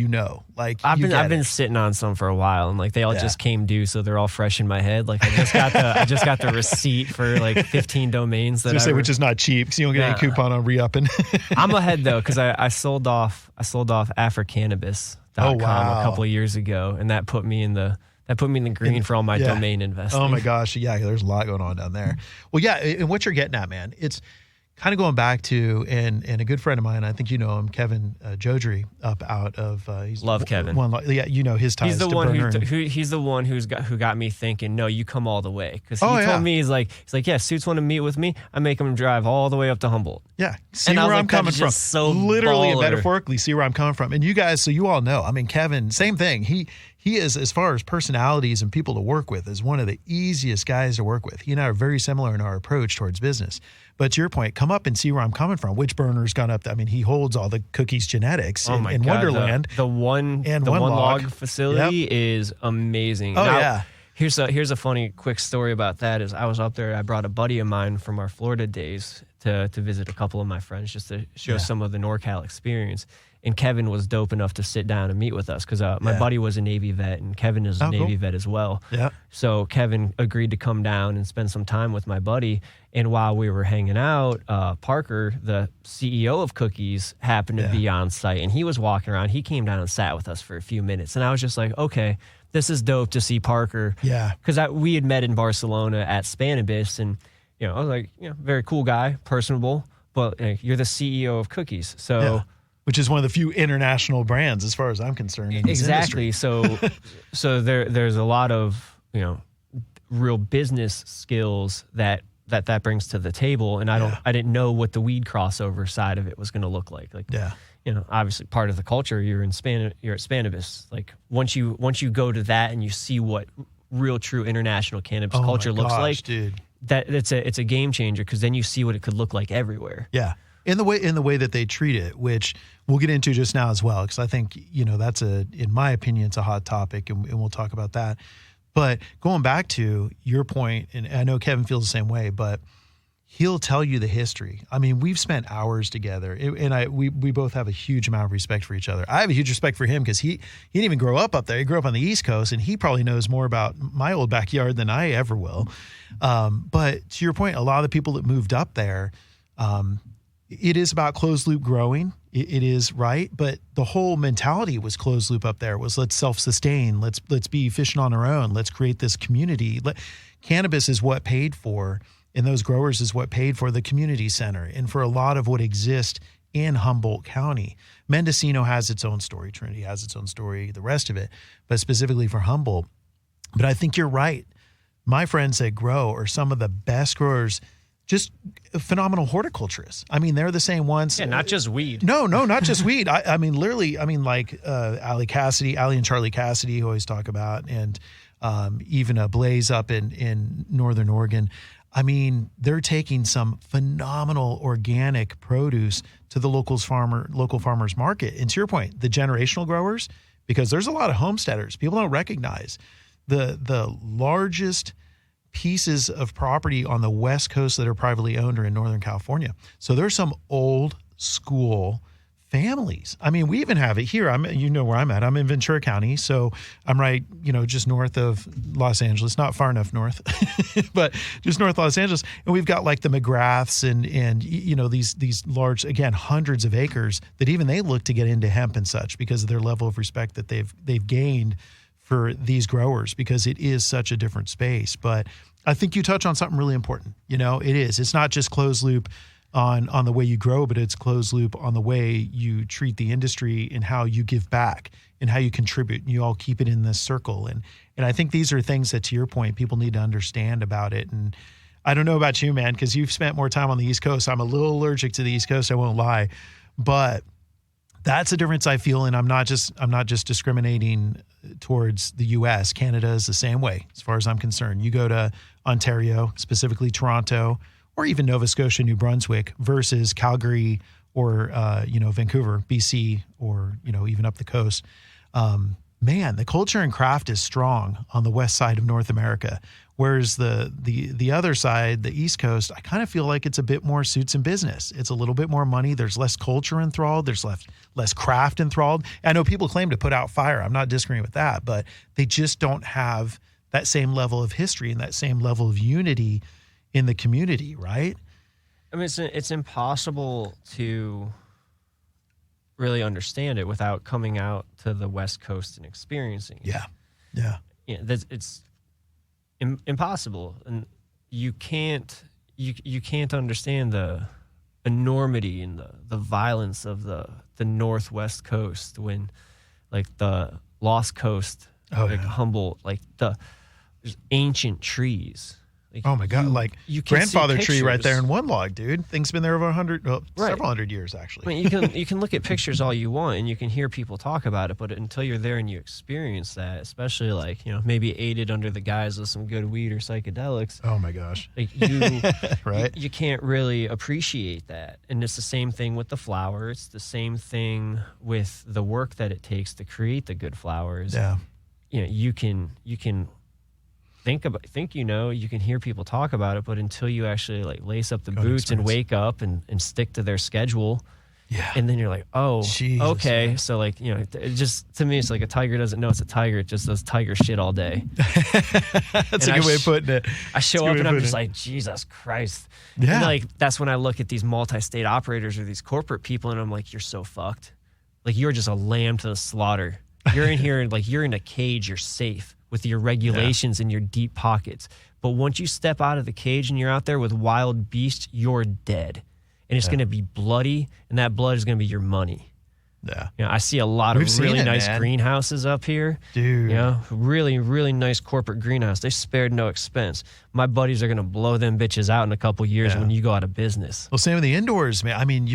like, I've been sitting on some for a while, and like they all just came due. So they're all fresh in my head. Like, I just got the receipt for like 15 domains which is not cheap because you don't get any coupon on re-upping. I'm ahead though, because I sold off AfriCannabis.com a couple of years ago, and that put me in the green for all my domain investing. Oh my gosh. Yeah. There's a lot going on down there. Well, yeah. And what you're getting at, man, it's kind of going back to, and a good friend of mine, I think him, Kevin Jodry, up out of, love Kevin. His ties. He's the one he's the one who got me thinking, no, you come all the way. Cause he told me, he's like, yeah, Suits want to meet with me. I make him drive all the way up to Humboldt. Yeah. See where I'm coming from. So literally baller. And metaphorically see where I'm coming from. And you guys, so you all know, I mean, Kevin, same thing. He is, as far as personalities and people to work with, is one of the easiest guys to work with. He and I are very similar in our approach towards business. But to your point, come up and see where I'm coming from. Which burner's gone up? I mean, he holds all the cookies genetics in Wonderland. The one log facility is amazing. Oh, now, here's a funny quick story about that. Is I was up there. I brought a buddy of mine from our Florida days to visit a couple of my friends just to show some of the NorCal experience. And Kevin was dope enough to sit down and meet with us because my buddy was a Navy vet, and Kevin is a Navy vet as well. Yeah. So Kevin agreed to come down and spend some time with my buddy. And while we were hanging out, Parker, the CEO of Cookies, happened to be on site, and he was walking around. He came down and sat with us for a few minutes, and I was just like, okay, this is dope to see Parker. Yeah. Because we had met in Barcelona at Cannabis, and I was like, very cool guy, personable, but you're the CEO of Cookies, so. Yeah. Which is one of the few international brands, as far as I'm concerned. In this exactly. industry. So there's a lot of real business skills that brings to the table, and I didn't know what the weed crossover side of it was going to look like. Obviously part of the culture. You're at Cannabis. Like once you go to that and you see what real true international cannabis culture looks like, dude, that it's a game changer, because then you see what it could look like everywhere. Yeah. In the way that they treat it, which we'll get into just now as well, because I think, that's in my opinion, it's a hot topic, and we'll talk about that. But going back to your point, and I know Kevin feels the same way, but he'll tell you the history. I mean, we've spent hours together, and we both have a huge amount of respect for each other. I have a huge respect for him because he didn't even grow up there. He grew up on the East Coast, and he probably knows more about my old backyard than I ever will. But to your point, a lot of the people that moved up there, it is about closed loop growing. It is, right? But the whole mentality was closed loop up there. It was, let's self-sustain. Let's be efficient on our own. Let's create this community. Cannabis is what paid for, and those growers is what paid for the community center and for a lot of what exists in Humboldt County. Mendocino has its own story. Trinity has its own story, the rest of it, but specifically for Humboldt. But I think you're right. My friends that grow are some of the best growers just phenomenal horticulturists. I mean, they're the same ones. Yeah, not just weed. No, not just weed. I mean, literally, like Allie and Charlie Cassidy, who always talk about, and even Blaze up in Northern Oregon. I mean, they're taking some phenomenal organic produce to the local farmers market. And to your point, the generational growers, because there's a lot of homesteaders. People don't recognize the largest pieces of property on the West Coast that are privately owned are in Northern California. So there's some old school families. I mean, we even have it here. You know where I'm at. I'm in Ventura County. So I'm right, just north of Los Angeles, not far enough north, but just north of Los Angeles. And we've got like the McGraths and these large, again, hundreds of acres that even they look to get into hemp and such because of their level of respect that they've gained for these growers, because it is such a different space. But I think you touch on something really important. It is. It's not just closed loop on the way you grow, but it's closed loop on the way you treat the industry and how you give back and how you contribute. And you all keep it in this circle. And I think these are things that, to your point, people need to understand about it. And I don't know about you, man, because you've spent more time on the East Coast. I'm a little allergic to the East Coast, I won't lie. But that's a difference I feel, and I'm not just discriminating towards the U.S. Canada is the same way, as far as I'm concerned. You go to Ontario, specifically Toronto, or even Nova Scotia, New Brunswick, versus Calgary or Vancouver, BC, or even up the coast. Man, the culture and craft is strong on the west side of North America, whereas the other side, the East Coast, I kind of feel like it's a bit more suits and business. It's a little bit more money. There's less culture enthralled. There's less craft enthralled. I know people claim to put out fire. I'm not disagreeing with that, but they just don't have that same level of history and that same level of unity in the community, right? I mean, it's impossible to really understand it without coming out to the West Coast and experiencing it. Yeah. It's impossible, and you can't understand the enormity and the violence of the Northwest Coast when, like, the Lost Coast, Humboldt, like there's ancient trees. Like, oh my God! You grandfather tree right there in one log, dude. Thing's been there over several hundred years, actually. I mean, you can look at pictures all you want, and you can hear people talk about it, but until you're there and you experience that, especially maybe aided under the guise of some good weed or psychedelics. Oh my gosh! Like right? You can't really appreciate that. And it's the same thing with the flower. It's the same thing with the work that it takes to create the good flowers. Yeah. You can you can hear people talk about it, but until you actually lace up the boots and wake up and stick to their schedule, and then you're like, oh, Jesus, okay, man. So it just, to me, it's like a tiger doesn't know it's a tiger. It just does tiger shit all day. That's a good way of putting it. I show up and I'm just like, Jesus Christ. Yeah. And that's when I look at these multi-state operators or these corporate people, and I'm like, you're so fucked. Like, you're just a lamb to the slaughter. You're in here, you're in a cage, you're safe with your regulations and your deep pockets. But once you step out of the cage and you're out there with wild beasts, you're dead. And it's going to be bloody, and that blood is going to be your money. Yeah. I see a lot of really nice greenhouses up here. Dude. Really, really nice corporate greenhouse. They spared no expense. My buddies are going to blow them bitches out in a couple years when you go out of business. Well, same with the indoors, man. I mean,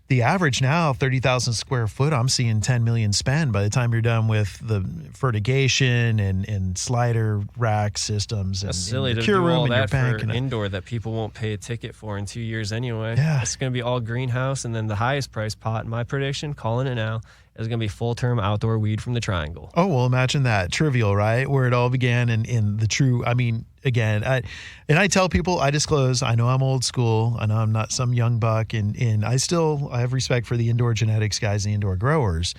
the average now, 30,000 square foot, I'm seeing 10 million spend by the time you're done with the fertigation and slider rack systems and, silly and to cure do room all and that your bank. For indoor that people won't pay a ticket for in 2 years anyway. Yeah. It's going to be all greenhouse, and then the highest price pot, in my prediction, calling it now, is going to be full-term outdoor weed from the Triangle. Oh, well, imagine that. Trivial, right? Where it all began in the true, I mean, again, I tell people, I disclose, I know I'm old school. I know I'm not some young buck, and I have respect for the indoor genetics guys and the indoor growers.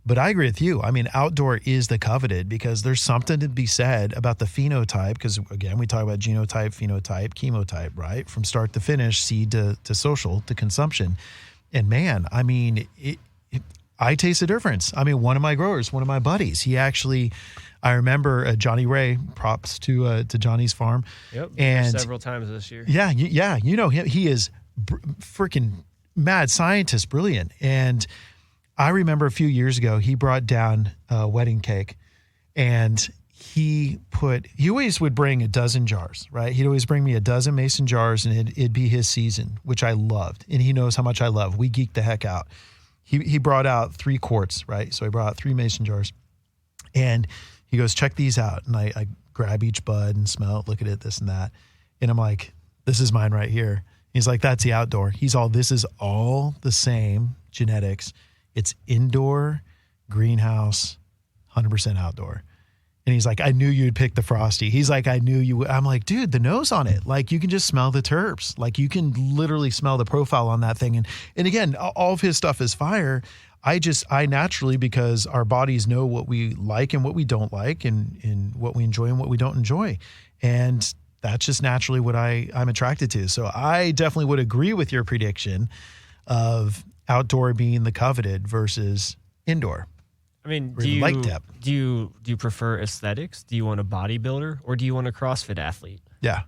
But I agree with you. I mean, outdoor is the coveted, because there's something to be said about the phenotype, because, again, we talk about genotype, phenotype, chemotype, right? From start to finish, seed to social to consumption. And, man, I mean, I taste the difference. I mean, one of my growers, one of my buddies, he actually, I remember Johnny Ray, props to Johnny's farm. Yep, and several times this year. Yeah, you know him. He is freaking mad scientist, brilliant. And I remember a few years ago, he brought down a wedding cake, and he always would bring a dozen jars, right? He'd always bring me a dozen mason jars, and it'd be his season, which I loved. And he knows how much I love. We geeked the heck out. He brought out 3 quarts, right? So he brought out 3 mason jars, and he goes, check these out. And I grab each bud and smell it, look at it, this and that. And I'm like, this is mine right here. He's like, that's the outdoor. This is all the same genetics. It's indoor, greenhouse, 100% outdoor. And he's like, I knew you'd pick the Frosty. He's like, I knew you would. I'm like, dude, the nose on it. Like, you can just smell the terps. Like, you can literally smell the profile on that thing. And again, all of his stuff is fire. I naturally, because our bodies know what we like and what we don't like, and what we enjoy and what we don't enjoy. And that's just naturally what I'm attracted to. So I definitely would agree with your prediction of outdoor being the coveted versus indoor. I mean, do you prefer aesthetics? Do you want a bodybuilder, or do you want a CrossFit athlete? Yeah.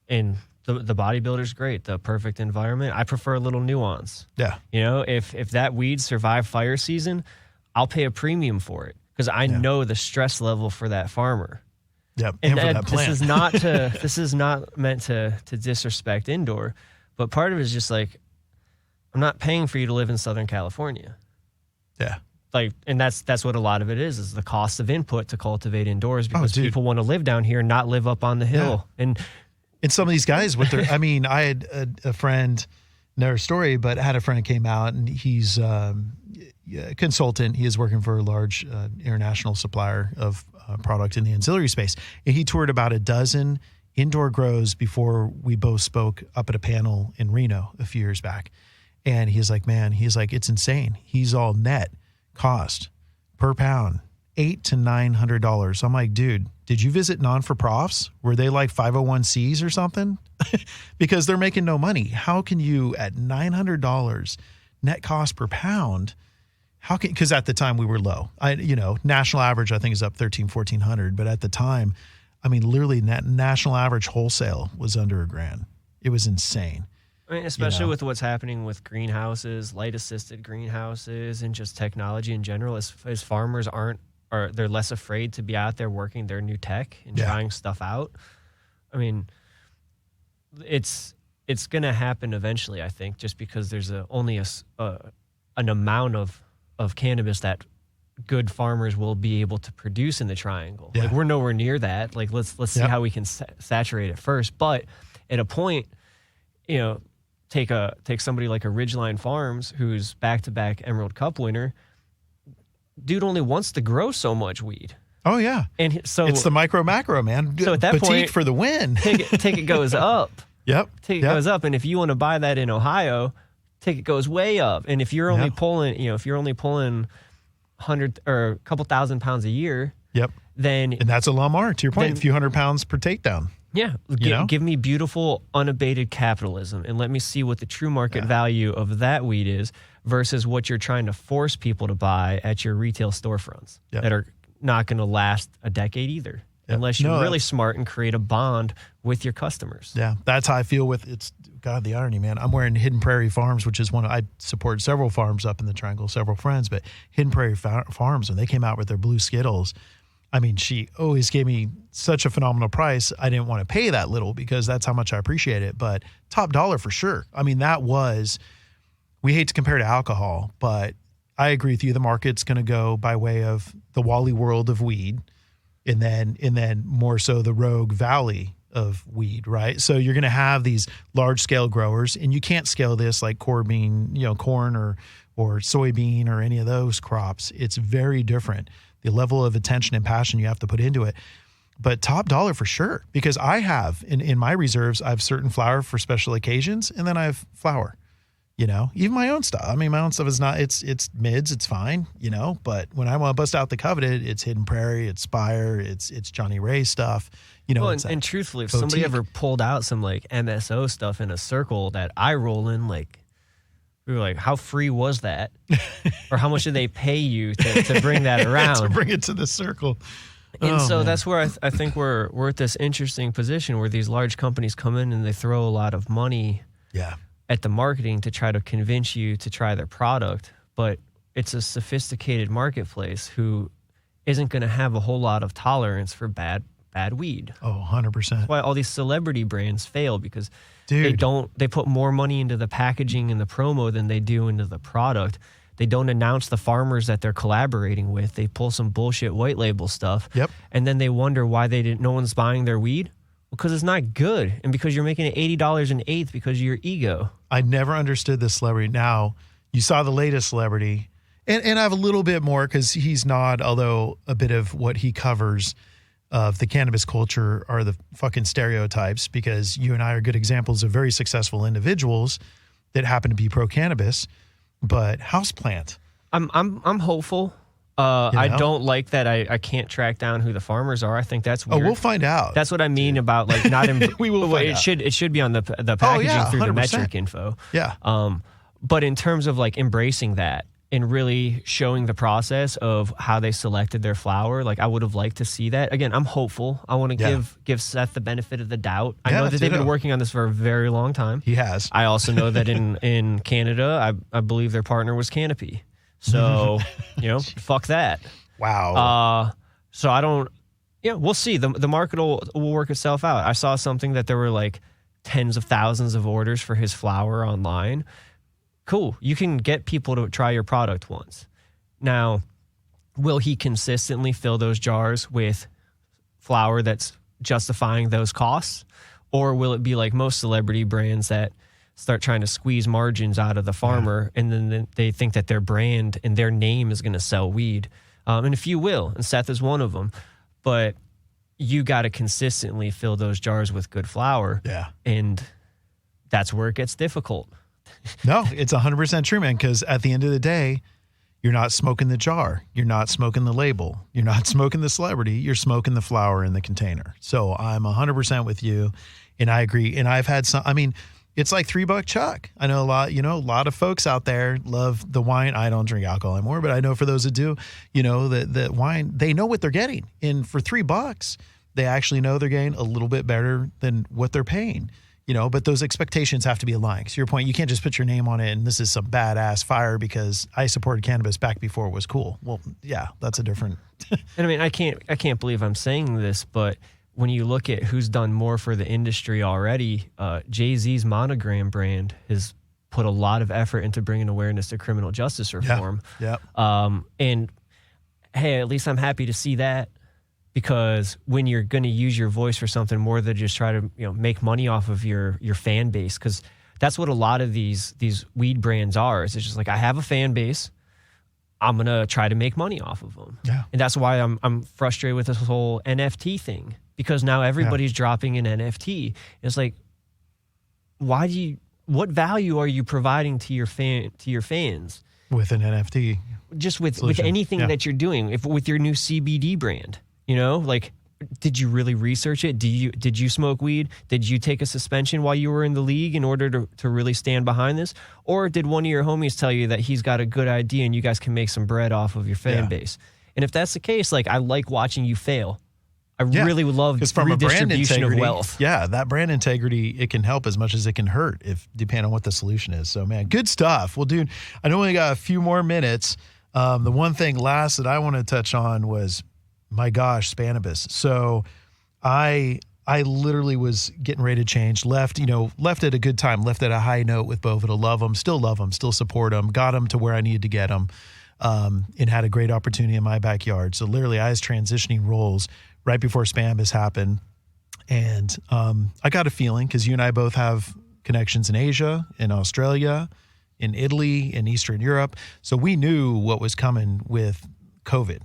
And the bodybuilder's great, the perfect environment. I prefer a little nuance. Yeah. You know, if that weed survived fire season, I'll pay a premium for it because I know the stress level for that farmer. Yeah. And for that plant. This is not meant to disrespect indoor, but part of it is just like, I'm not paying for you to live in Southern California. Yeah. Like, and that's what a lot of it is the cost of input to cultivate indoors, because people want to live down here and not live up on the hill. Yeah. And some of these guys with their, I mean, I had a friend, never story, but I had a friend that came out, and he's a consultant. He is working for a large international supplier of product in the ancillary space. And he toured about a dozen indoor grows before we both spoke up at a panel in Reno a few years back. And he's like, it's insane. He's all net cost per pound, $800 to $900. I'm like, dude, did you visit non-for-profs? Were they like 501c or something? Because they're making no money. How can you, at $900 net cost per pound, because at the time we were low. National average I think is up $1,400, but at the time, I mean, literally national average wholesale was under $1,000. It was insane. I mean, especially with what's happening with greenhouses, light-assisted greenhouses, and just technology in general, as farmers they're less afraid to be out there working their new tech and trying stuff out. I mean, it's going to happen eventually, I think, just because there's only an amount of cannabis that good farmers will be able to produce in the triangle. Yeah. Like, we're nowhere near that. Like, let's see how we can saturate it first. But at a point, take somebody like a Ridgeline Farms, who's back-to-back Emerald Cup winner. Dude only wants to grow so much weed. Oh yeah, and so it's the macro, man. So at that point, for the win. ticket goes up. Yep, ticket goes up, and if you want to buy that in Ohio, ticket goes way up. And if you're only pulling, 100 or a couple thousand pounds a year, and that's a Lamar. To your point, a few 100 pounds per takedown. Yeah, give me beautiful, unabated capitalism, and let me see what the true market value of that weed is versus what you're trying to force people to buy at your retail storefronts that are not going to last a decade either, unless you're really smart and create a bond with your customers. Yeah, that's how I feel with it's. God, the irony, man. I'm wearing Hidden Prairie Farms, which is I support several farms up in the Triangle, several friends, but Hidden Prairie Farms, when they came out with their blue Skittles, I mean, she always gave me such a phenomenal price. I didn't want to pay that little because that's how much I appreciate it. But top dollar for sure. I mean, we hate to compare to alcohol, but I agree with you. The market's going to go by way of the Wally world of weed, and then more so the Rogue Valley of weed, right? So you're going to have these large scale growers, and you can't scale this like corn or soybean or any of those crops. It's very different. The level of attention and passion you have to put into it. But top dollar for sure, because I have in my reserves, I have certain flower for special occasions, and then I have flower, even my own stuff. I mean, my own stuff is not, it's mids, it's fine, but when I want to bust out the coveted, it's Hidden Prairie, it's Spire, it's Johnny Ray stuff, and truthfully, if somebody ever pulled out some like MSO stuff in a circle that I roll in, like, we were like, how free was that? Or how much did they pay you to bring that around? To bring it to the circle. And that's where I think we're at this interesting position where these large companies come in and they throw a lot of money at the marketing to try to convince you to try their product. But it's a sophisticated marketplace who isn't going to have a whole lot of tolerance for bad weed. Oh, 100%. That's why all these celebrity brands fail, because Dude. they put more money into the packaging and the promo than they do into the product. They don't announce the farmers that they're collaborating with. They pull some bullshit white label stuff. Yep. And then they wonder why no one's buying their weed. Because it's not good, and because you're making it $80 an eighth because of your ego. I never understood this celebrity. Now, you saw the latest celebrity, and I have a little bit more because he's not, although a bit of what he covers of the cannabis culture are the fucking stereotypes, because you and I are good examples of very successful individuals that happen to be pro-cannabis, but houseplant. I'm hopeful. I don't like that I can't track down who the farmers are. I think that's weird. Oh, we'll find out. That's what I mean about like not in, we will find out. It should be on the packaging through the metric info. Yeah. But in terms of like embracing that and really showing the process of how they selected their flower, like I would have liked to see that. Again, I'm hopeful. I want to give Seth the benefit of the doubt. I know that they've been working on this for a very long time. He has. I also know that in Canada, I believe their partner was Canopy. So, fuck that. Wow. So I don't, we'll see. The market will work itself out. I saw something that there were like tens of thousands of orders for his flower online. Cool. You can get people to try your product once. Now, will he consistently fill those jars with flower that's justifying those costs? Or will it be like most celebrity brands that start trying to squeeze margins out of the farmer, and then they think that their brand and their name is going to sell weed? And a few will, and Seth is one of them. But you got to consistently fill those jars with good flower. Yeah. And that's where it gets difficult. No, it's 100% true, man, because at the end of the day, you're not smoking the jar. You're not smoking the label. You're not smoking the celebrity. You're smoking the flower in the container. So I'm 100% with you, and I agree. And I've had some, it's like $3 Chuck. I know a lot of folks out there love the wine. I don't drink alcohol anymore, but I know for those that do, the wine, they know what they're getting. And for $3, they actually know they're getting a little bit better than what they're paying, but those expectations have to be aligned. To your point, you can't just put your name on it and this is some badass fire because I supported cannabis back before it was cool. Well, yeah, that's a different. And I can't believe I'm saying this, but when you look at who's done more for the industry already, Jay-Z's Monogram brand has put a lot of effort into bringing awareness to criminal justice reform. Yeah. And hey, at least I'm happy to see that, because when you're going to use your voice for something more than just try to make money off of your fan base, because that's what a lot of these weed brands are. It's just like, I have a fan base, I'm going to try to make money off of them. Yeah. And that's why I'm frustrated with this whole NFT thing, because now everybody's dropping an NFT. It's like, what value are you providing to your fans with an NFT? Just with anything that you're doing, with your new CBD brand, like, did you really research it? Did you smoke weed? Did you take a suspension while you were in the league in order to really stand behind this? Or did one of your homies tell you that he's got a good idea and you guys can make some bread off of your fan base? And if that's the case, like, I like watching you fail. I really love redistribution of wealth. Yeah, that brand integrity, it can help as much as it can hurt, depending on what the solution is. So, man, good stuff. Well, dude, I know we got a few more minutes. The one thing last that I want to touch on was, my gosh, Cannabis. So I literally was getting ready to change, left at a good time, left at a high note with Bova to love them, still support them, got them to where I needed to get them, and had a great opportunity in my backyard. So literally I was transitioning roles right before Cannabis happened. And I got a feeling, because you and I both have connections in Asia, in Australia, in Italy, in Eastern Europe. So we knew what was coming with COVID.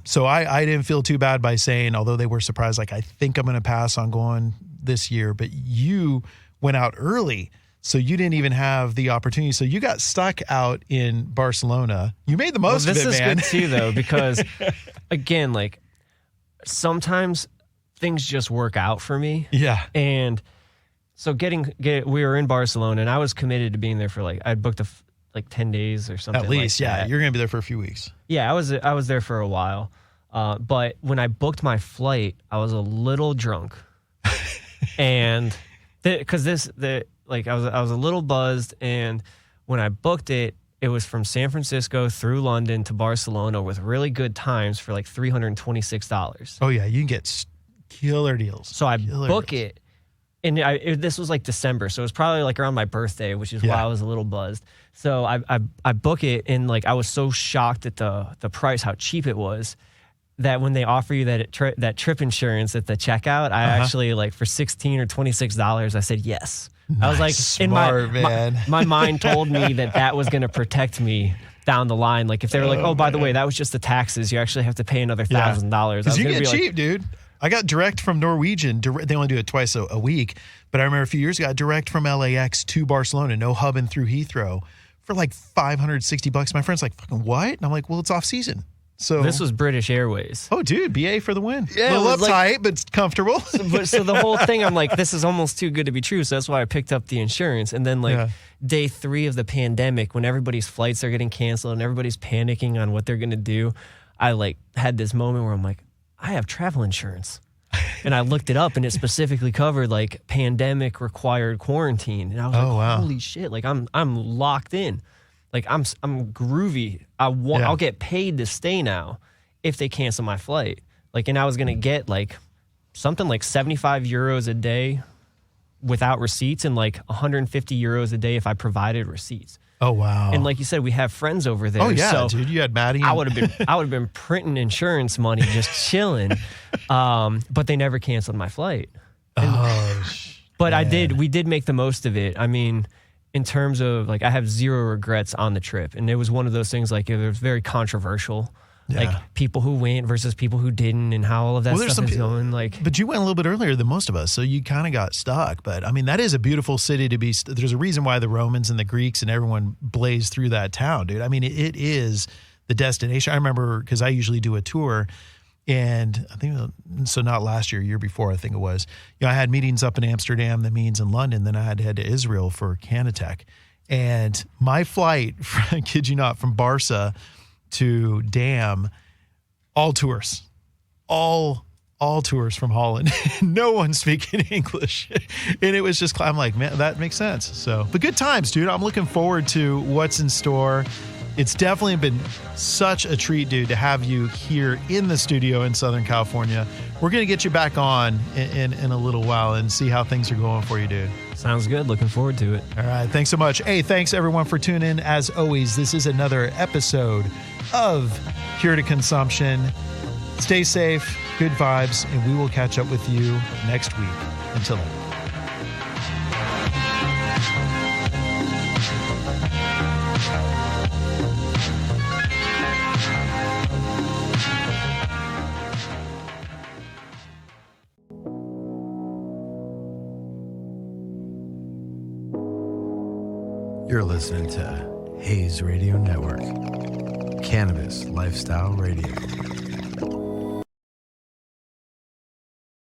So I didn't feel too bad by saying, although they were surprised, like, I think I'm going to pass on going this year, but you went out early. So you didn't even have the opportunity. So you got stuck out in Barcelona. You made the most of it, man. This is good too, though, because again, like, sometimes things just work out for me. Yeah. And so we were in Barcelona, and I was committed to being there for I'd booked 10 days or something. At least, like that. You're going to be there for a few weeks. Yeah, I was there for a while. But when I booked my flight, I was a little drunk. And because I was a little buzzed, and when I booked it, it was from San Francisco through London to Barcelona with really good times for like $326. Oh yeah, you can get killer deals. So I book it, and this was like December, so it was probably like around my birthday, which is why I was a little buzzed. So I book it, and like I was so shocked at the price, how cheap it was, that when they offer you that trip insurance at the checkout, I actually like for $16 or $26, I said yes. Nice. I was like, smart, my mind told me that was going to protect me down the line. Like if they were like, oh, by the way, that was just the taxes, you actually have to pay another $1,000. Because you get cheap, dude. I got direct from Norwegian. They only do it twice a week. But I remember a few years ago, I got direct from LAX to Barcelona, no hubbing through Heathrow, for like $560. My friend's like, fucking what? And I'm like, well, it's off season. So this was British Airways. Oh, dude, BA for the win. Yeah, a little uptight, but it's comfortable. So the whole thing, I'm like, this is almost too good to be true. So that's why I picked up the insurance. And then day 3 of the pandemic, when everybody's flights are getting canceled and everybody's panicking on what they're going to do, I like had this moment where I'm like, I have travel insurance. And I looked it up, and it specifically covered like pandemic required quarantine. And I was holy shit, like I'm locked in. Like I'm groovy. I'll get paid to stay now if they cancel my flight. Like, and I was gonna get like something like 75 euros a day without receipts, and like 150 euros a day if I provided receipts. Oh wow! And like you said, we have friends over there. Oh yeah, so dude, you had Maddie. I would have been printing insurance money, just chilling. But they never canceled my flight. But we did make the most of it. I mean, in terms of like, I have zero regrets on the trip. And it was one of those things, like, it was very controversial. Yeah. Like people who went versus people who didn't, and how all of that stuff is going. Like, but you went a little bit earlier than most of us, so you kind of got stuck. But I mean, that is a beautiful city to be. There's a reason why the Romans and the Greeks and everyone blazed through that town, dude. I mean, it is the destination. I remember, because I usually do a tour, and I think so. Not last year before, I think it was. You know, I had meetings up in Amsterdam, the meetings in London, then I had to head to Israel for Cannabiscapes, and my flight, I kid you not, from Barca to Dam, all tours from Holland. No one speaking English. And it was just, I'm like, man, that makes sense. So, but good times, dude. I'm looking forward to what's in store. It's definitely been such a treat, dude, to have you here in the studio in Southern California. We're going to get you back on in a little while and see how things are going for you, dude. Sounds good. Looking forward to it. All right. Thanks so much. Hey, thanks everyone for tuning in. As always, this is another episode of Cure to Consumption. Stay safe, good vibes, and we will catch up with you next week. Until then. You're listening to Haze Radio Network, Cannabis Lifestyle Radio.